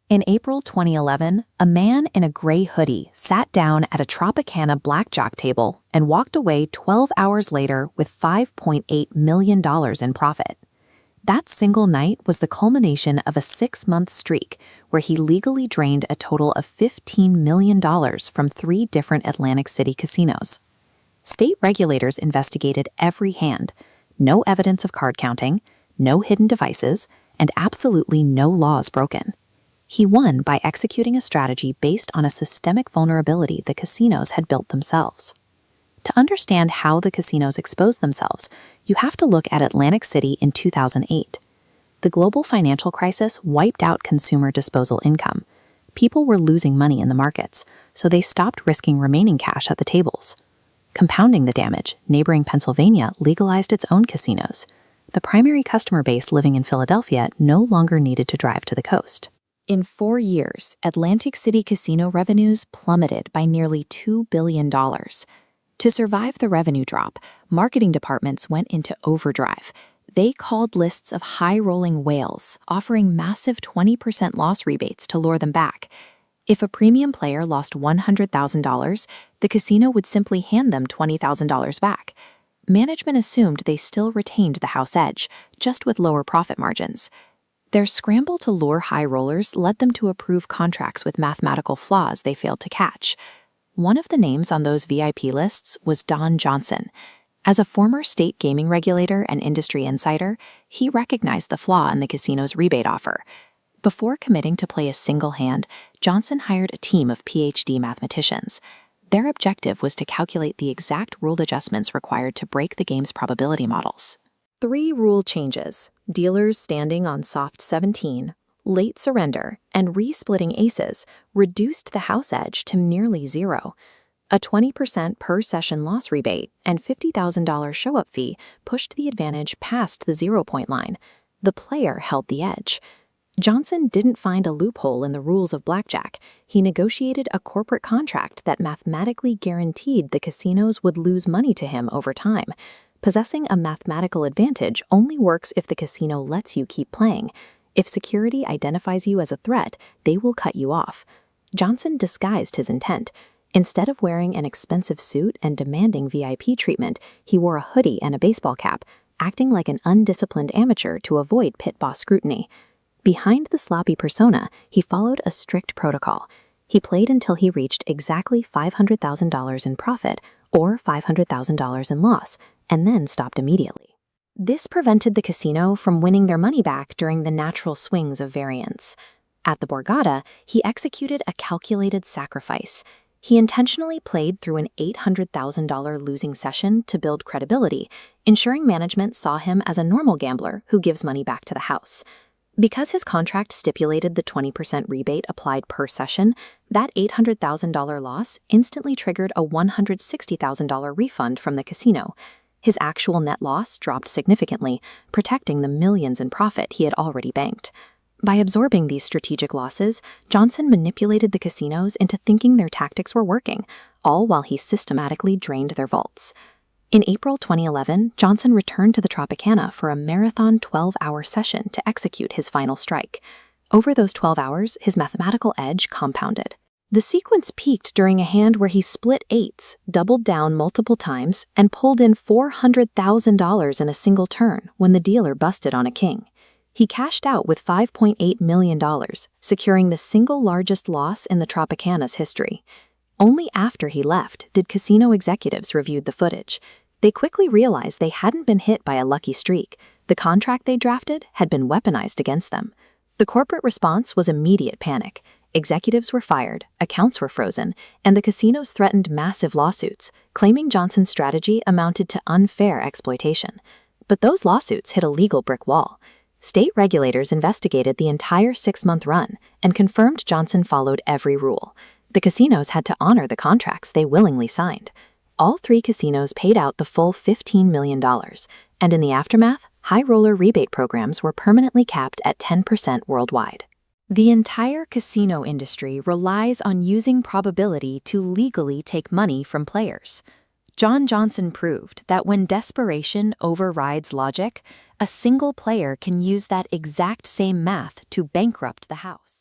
In April 2011, a man in a gray hoodie sat down at a Tropicana blackjack table and walked away 12 hours later with $5.8 million in profit. That single night was the culmination of a 6-month streak where he legally drained a total of $15 million from 3 different Atlantic City casinos. State regulators investigated every hand. No evidence of card counting, no hidden devices, and absolutely no laws broken. He won by executing a strategy based on a systemic vulnerability the casinos had built themselves. To understand how the casinos exposed themselves, you have to look at Atlantic City in 2008. The global financial crisis wiped out consumer disposable income. People were losing money in the markets, so they stopped risking remaining cash at the tables. Compounding the damage, neighboring Pennsylvania legalized its own casinos. The primary customer base living in Philadelphia no longer needed to drive to the coast. In 4 years, Atlantic City casino revenues plummeted by nearly $2 billion. To survive the revenue drop, marketing departments went into overdrive. They called lists of high-rolling whales, offering massive 20% loss rebates to lure them back. If a premium player lost $100,000, the casino would simply hand them $20,000 back. Management assumed they still retained the house edge, just with lower profit margins. Their scramble to lure high rollers led them to approve contracts with mathematical flaws they failed to catch. One of the names on those VIP lists was Don Johnson. As a former state gaming regulator and industry insider, he recognized the flaw in the casino's rebate offer. Before committing to play a single hand, Johnson hired a team of PhD mathematicians. Their objective was to calculate the exact rule adjustments required to break the game's probability models. 3 rule changes: dealers standing on soft 17, late surrender, and re-splitting aces reduced the house edge to nearly zero. A 20% per session loss rebate and $50,000 show-up fee pushed the advantage past the 0-point line. The player held the edge. Johnson didn't find a loophole in the rules of blackjack. He negotiated a corporate contract that mathematically guaranteed the casinos would lose money to him over time. Possessing a mathematical advantage only works if the casino lets you keep playing. If security identifies you as a threat, they will cut you off. Johnson disguised his intent. Instead of wearing an expensive suit and demanding VIP treatment, he wore a hoodie and a baseball cap, acting like an undisciplined amateur to avoid pit boss scrutiny. Behind the sloppy persona, he followed a strict protocol. He played until he reached exactly $500,000 in profit or $500,000 in loss, and then stopped immediately. This prevented the casino from winning their money back during the natural swings of variance. At the Borgata, he executed a calculated sacrifice. He intentionally played through an $800,000 losing session to build credibility, ensuring management saw him as a normal gambler who gives money back to the house. Because his contract stipulated the 20% rebate applied per session, that $800,000 loss instantly triggered a $160,000 refund from the casino. His actual net loss dropped significantly, protecting the millions in profit he had already banked. By absorbing these strategic losses, Johnson manipulated the casinos into thinking their tactics were working, all while he systematically drained their vaults. In April 2011, Johnson returned to the Tropicana for a marathon 12-hour session to execute his final strike. Over those 12 hours, his mathematical edge compounded. The sequence peaked during a hand where he split eights, doubled down multiple times, and pulled in $400,000 in a single turn when the dealer busted on a king. He cashed out with $5.8 million, securing the single largest loss in the Tropicana's history. Only after he left did casino executives review the footage. They quickly realized they hadn't been hit by a lucky streak. The contract they drafted had been weaponized against them. The corporate response was immediate panic. Executives were fired, accounts were frozen, and the casinos threatened massive lawsuits, claiming Johnson's strategy amounted to unfair exploitation. But those lawsuits hit a legal brick wall. State regulators investigated the entire 6-month run and confirmed Johnson followed every rule. The casinos had to honor the contracts they willingly signed. All 3 casinos paid out the full $15 million, and in the aftermath, high roller rebate programs were permanently capped at 10% worldwide. The entire casino industry relies on using probability to legally take money from players. John Johnson proved that when desperation overrides logic, a single player can use that exact same math to bankrupt the house.